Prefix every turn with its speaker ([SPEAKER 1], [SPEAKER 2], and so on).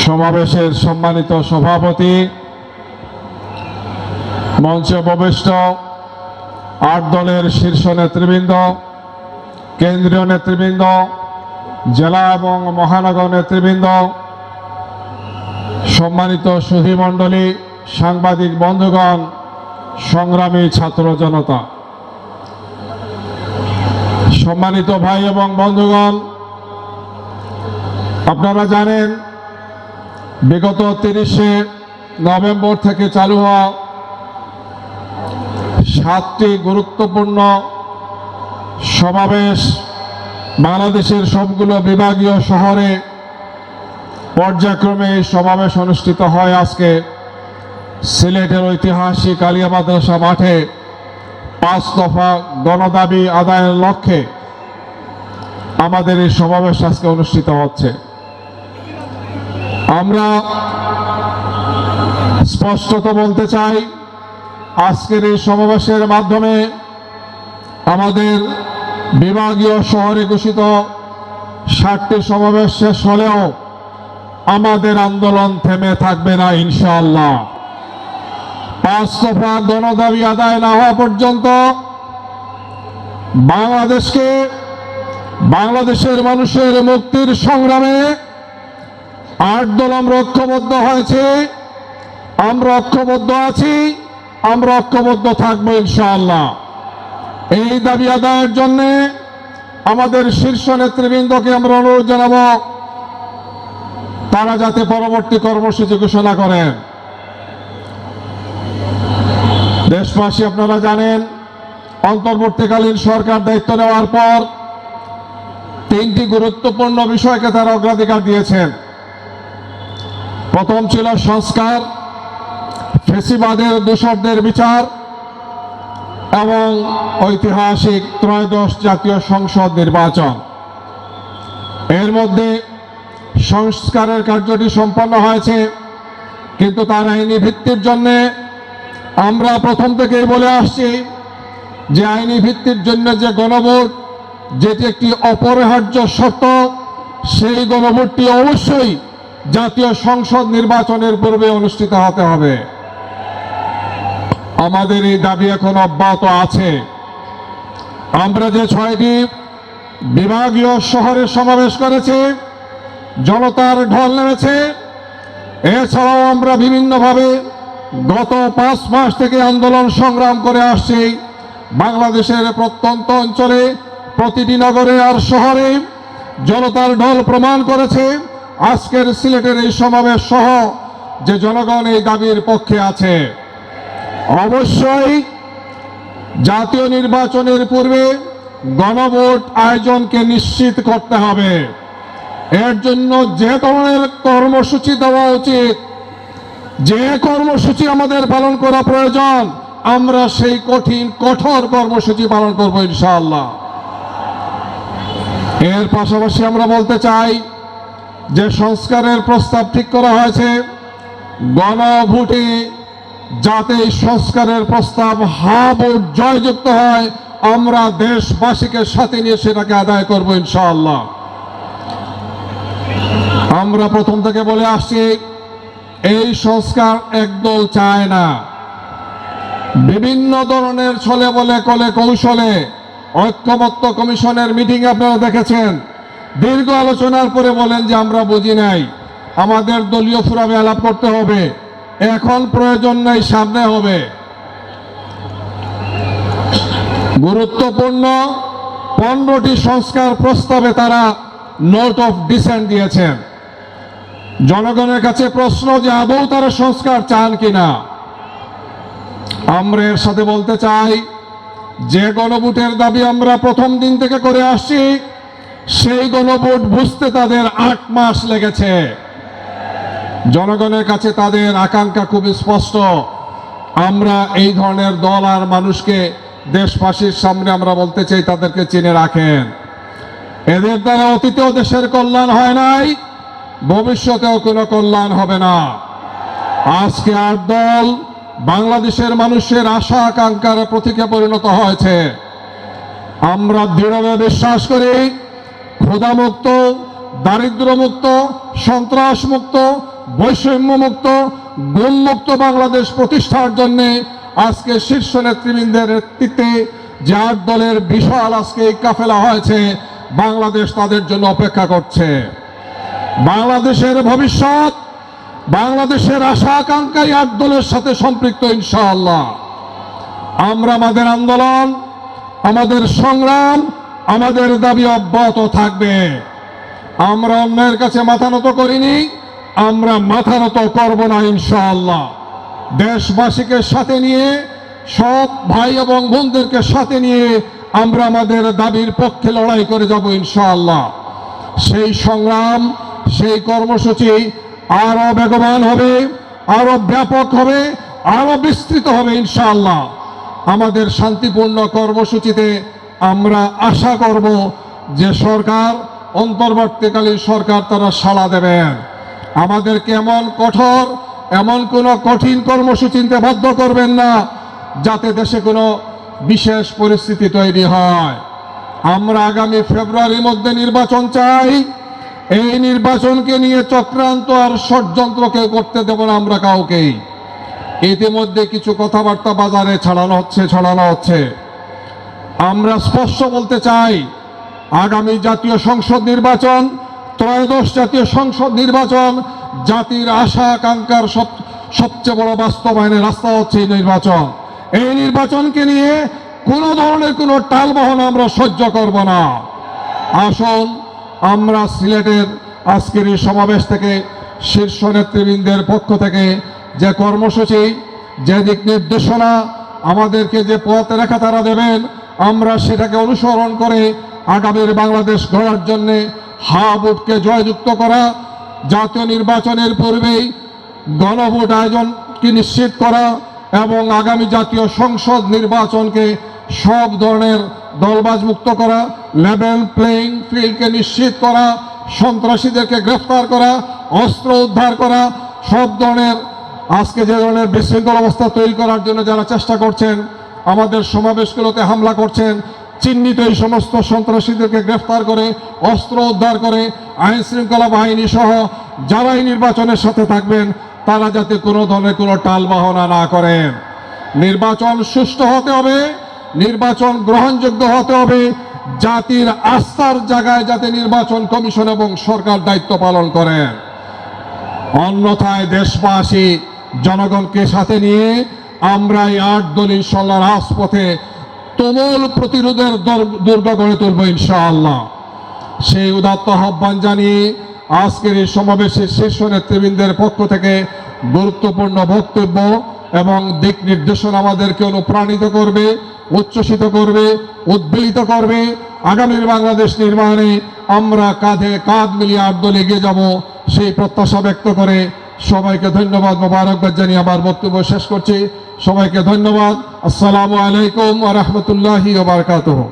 [SPEAKER 1] সমাবেশের সম্মানিত সভাপতি, মঞ্চে উপবিষ্ট ৮ দলের শীর্ষ নেতৃবৃন্দ, কেন্দ্রীয় নেতৃবৃন্দ, জেলা এবং মহানগর নেতৃবৃন্দ, সম্মানিত সুধীমণ্ডলী, সাংবাদিক বন্ধুগণ, সংগ্রামী ছাত্র জনতা, সম্মানিত ভাই এবং বন্ধুগণ, আপনারা জানেন বিগত ৩০শে নভেম্বর থেকে চালু হওয়া ৭টি গুরুত্বপূর্ণ সমাবেশ বাংলাদেশের সবগুলো বিভাগীয় শহরে পর্যায়ক্রমে এই সমাবেশ অনুষ্ঠিত হয়। আজকে সিলেটের ঐতিহাসিক আলিয়া মাদ্রাসা মাঠে ৫ দফা গণদাবি আদায়ের লক্ষ্যে আমাদের এই সমাবেশ আজকে অনুষ্ঠিত হচ্ছে। আমরা স্পষ্টত বলতে চাই, আজকের এই সমাবেশের মাধ্যমে আমাদের বিভাগীয় শহরে ঘোষিত ৬০টি সমাবেশ শেষ হলেও আমাদের আন্দোলন থেমে থাকবে না ইনশাআল্লাহ। ৫ দফা গণদাবি আদায় না হওয়া পর্যন্ত বাংলাদেশের মানুষের মুক্তির সংগ্রামে ৮ দল আমরা ঐক্যবদ্ধ হয়েছে, আমরা ঐক্যবদ্ধ আছি, আমরা ঐক্যবদ্ধ থাকবো ইনশাআল্লাহ। এই দাবি আদায়ের জন্য আমাদের শীর্ষ নেতৃবৃন্দকে আমরা অনুরোধ জানাবো, তারা যাতে পরবর্তী কর্মসূচি ঘোষণা করেন। দেশবাসী, আপনারা জানেন অন্তর্বর্তীকালীন সরকার দায়িত্ব নেওয়ার পর ৩টি গুরুত্বপূর্ণ বিষয়কে তারা অগ্রাধিকার দিয়েছেন। প্রথম ছিল সংস্কার, ফ্যাসিবাদের দোষরদের বিচার এবং ঐতিহাসিক ত্রয়োদশ জাতীয় সংসদ নির্বাচন। এর মধ্যে সংস্কারের কার্যটি সম্পন্ন হয়েছে, কিন্তু তার আইনি ভিত্তির জন্য আমরা প্রথম থেকেই বলে আসছি যে আইনি ভিত্তির জন্য যে গণভোট, যেটি একটি অপরিহার্য শর্ত, সেই গণভোটটি অবশ্যই জাতীয় সংসদ নির্বাচনের পূর্বে অনুষ্ঠিত হতে হবে। আমাদের এই দাবি এখন অব্যাহত আছে। আমরা যে ৬টি বিভাগীয় শহরে সমাবেশ করেছি, জনতার ঢল নেমেছে। এছাড়াও আমরা বিভিন্নভাবে গত ৫ মাস থেকে আন্দোলন সংগ্রাম করে আসছি। বাংলাদেশের প্রত্যন্ত অঞ্চলে প্রতিটি নগরে আর শহরে জনতার ঢল প্রমাণ করেছে আজকের সিলেটের এই সমাবেশ সহ যে জনগণ এই দাবির পক্ষে আছে। অবশ্যই জাতীয় নির্বাচনের পূর্বে গণভোট আয়োজনকে নিশ্চিত করতে হবে। এর জন্য যে ধরনের কর্মসূচি দেওয়া উচিত, যে কর্মসূচি আমাদের পালন করা প্রয়োজন, আমরা সেই কঠোর কর্মসূচি পালন করব ইনশাআল্লাহ। এর পাশাপাশি আমরা বলতে চাই যে সংস্কারের প্রস্তাব ঠিক করা হয়েছে, গণভোটে যাতে সংস্কারের প্রস্তাব ভোট জয়যুক্ত হয়, আমরা দেশবাসীকে সাথে নিয়ে সেটাকে আদায় করব ইনশাআল্লাহ। আমরা প্রথম থেকে বলে আসছি, এই সংস্কার একদল চায় না। বিভিন্ন ধরনের ছলে বলে কলে কৌশলে ঐক্যমত্য কমিশনের মিটিং আপনারা দেখেছেন, দীর্ঘ আলোচনার পরে বলেন যে আমরা বুঝি নাই, আমাদের দলীয় ফোরামে আলাপ করতে হবে, এখন প্রয়োজন নাই, সামনে হবে। গুরুত্বপূর্ণ 15টি সংস্কার প্রস্তাবে তারা নোট অফ ডিসেন্ট দিয়েছেন। জনগণের কাছে প্রশ্ন যে আদৌ তারা সংস্কার চান কিনা। আমরা এর সাথে বলতে চাই, যে গণভোটের দাবি আমরা প্রথম দিন থেকে করে আসছি, সেই গণভোট বুঝতে তাদের ৮ মাস লেগেছে। জনগণের কাছে তাদের আকাঙ্ক্ষা খুবই স্পষ্ট। আমরা এই ধরনের দল আর মানুষকে দেশবাসীর সামনে আমরা বলতে চাই, তাদেরকে চিনে রাখেন। এদের দ্বারা অতীতেও দেশের কল্যাণ হয় নাই, ভবিষ্যতেও কোনো কল্যাণ হবে না। আজকে ৮ দল বাংলাদেশের মানুষের আশা আকাঙ্ক্ষার প্রতীকে পরিণত হয়েছে। আমরা দৃঢ়ভাবে বিশ্বাস করি ক্ষুধামুক্ত, দারিদ্র্যমুক্ত, সন্ত্রাসমুক্ত, বৈষম্যমুক্ত, গুমমুক্ত বাংলাদেশ প্রতিষ্ঠার জন্য আজকে শীর্ষ নেতৃবৃন্দের নেতৃত্বে যে 8 দলের বিশাল আজকে এই কাফেলা হয়েছে, বাংলাদেশ তাদের জন্য অপেক্ষা করছে। বাংলাদেশের ভবিষ্যৎ, বাংলাদেশের আশা আকাঙ্ক্ষা 8 দলের সাথে সম্পৃক্ত ইনশাআল্লাহ। আমরা আমাদের আন্দোলন, আমাদের সংগ্রাম, আমাদের দাবি অব্যাহত থাকবে। আমরা অন্যের কাছে মাথা নত করিনি, আমরা মাথা নত করব না ইনশাআল্লাহ। দেশবাসীকে সাথে নিয়ে, সব ভাই এবং বোনদেরকে সাথে নিয়ে আমরা আমাদের দাবির পক্ষে লড়াই করে যাব ইনশাআল্লাহ। সেই সংগ্রাম, সেই কর্মসূচি আরো বেগবান হবে, আরো ব্যাপক হবে, আরো বিস্তৃত হবে ইনশাআল্লাহ। আমাদের শান্তিপূর্ণ কর্মসূচিতে আমরা আশা করব যে সরকার, অন্তর্বর্তীকালীন সরকার তারা সাড়া দেবেন। আমাদেরকে এমন কোনো কঠিন কর্মসূচিতে বাধ্য করবেন না যাতে দেশে কোনো বিশেষ পরিস্থিতি তৈরি হয়। আমরা আগামী ফেব্রুয়ারির মধ্যে নির্বাচন চাই। এই নির্বাচনকে নিয়ে চক্রান্ত আর ষড়যন্ত্রকে করতে দেব না আমরা কাউকেই। ইতিমধ্যে কিছু কথাবার্তা বাজারে ছড়ানো হচ্ছে। আমরা স্পষ্ট বলতে চাই, আগামী জাতীয় সংসদ নির্বাচন, ত্রয়োদশ জাতীয় সংসদ নির্বাচন জাতির আশা আকাঙ্ক্ষার সবচেয়ে বড় বাস্তবায়নের রাস্তা হচ্ছে এই নির্বাচন। এই নির্বাচনকে নিয়ে কোনো ধরনের কোনো টালবাহনা আমরা সহ্য করব না। আসুন আমরা সিলেটের আজকের এই সমাবেশ থেকে শীর্ষ নেতৃবৃন্দের পক্ষ থেকে যে কর্মসূচি, যে দিক নির্দেশনা, আমাদেরকে যে পথরেখা তারা দেবেন, আমরা সেটাকে অনুসরণ করে আগামীর বাংলাদেশ গড়ার জন্য হা ভোটকে জয়যুক্ত করা, জাতীয় নির্বাচনের পূর্বেই গণভোট আয়োজনকে নিশ্চিত করা এবং আগামী জাতীয় সংসদ নির্বাচনকে সব ধরনের দলবাজ মুক্ত করা, লেভেল প্লেইং ফিল্ডকে নিশ্চিত করা, সন্ত্রাসীদেরকে গ্রেফতার করা, অস্ত্র উদ্ধার করা, সব ধরনের আজকে যে ধরনের বিশৃঙ্খল অবস্থা তৈরি করার জন্য যারা চেষ্টা করছেন, আমাদের সমাবেশগুলোতে হামলা করছেন, চিহ্নিত এই সমস্ত সন্ত্রাসীদেরকে গ্রেফতার করে, অস্ত্র উদ্ধার করে, আইন শৃঙ্খলা বাহিনী সহ যারাই নির্বাচনের সাথে থাকবেন তারা যাতে কোনো ধরনের কোনো টালবাহনা না করেন। নির্বাচন সুষ্ঠু হতে হবে, নির্বাচন গ্রহণযোগ্য হতে হবে, জাতির আস্থার জায়গায় যাতে নির্বাচন কমিশন এবং সরকার দায়িত্ব পালন করেন। অন্যথায় দেশবাসী জনগণকে সাথে নিয়ে আমরা এই 8 দল ইনশাআল্লাহ রাজপথে তুমুল প্রতিরোধের দুর্গ গড়ে তুলব ইনশাআল্লাহ। সেই উদাত্ত আহ্বান জানিয়ে আজকের এই সমাবেশের শীর্ষ নেতৃবৃন্দের পক্ষ থেকে গুরুত্বপূর্ণ বক্তব্য এবং দিক নির্দেশনা আমাদেরকে অনুপ্রাণিত করবে, উচ্ছ্বসিত করবে, উদ্বেলিত করবে। আগামীর বাংলাদেশ নির্মাণে আমরা কাঁধে কাঁধ মিলিয়ে 8 দল এগিয়ে যাব, সেই প্রত্যাশা ব্যক্ত করে সবাইকে ধন্যবাদ, মোবারকবাদ জানিয়ে আমার বক্তব্য শেষ করছি। সবাইকে ধন্যবাদ। আসসালামু আলাইকুম ওয়া রাহমাতুল্লাহি ওয়া বারাকাতুহু।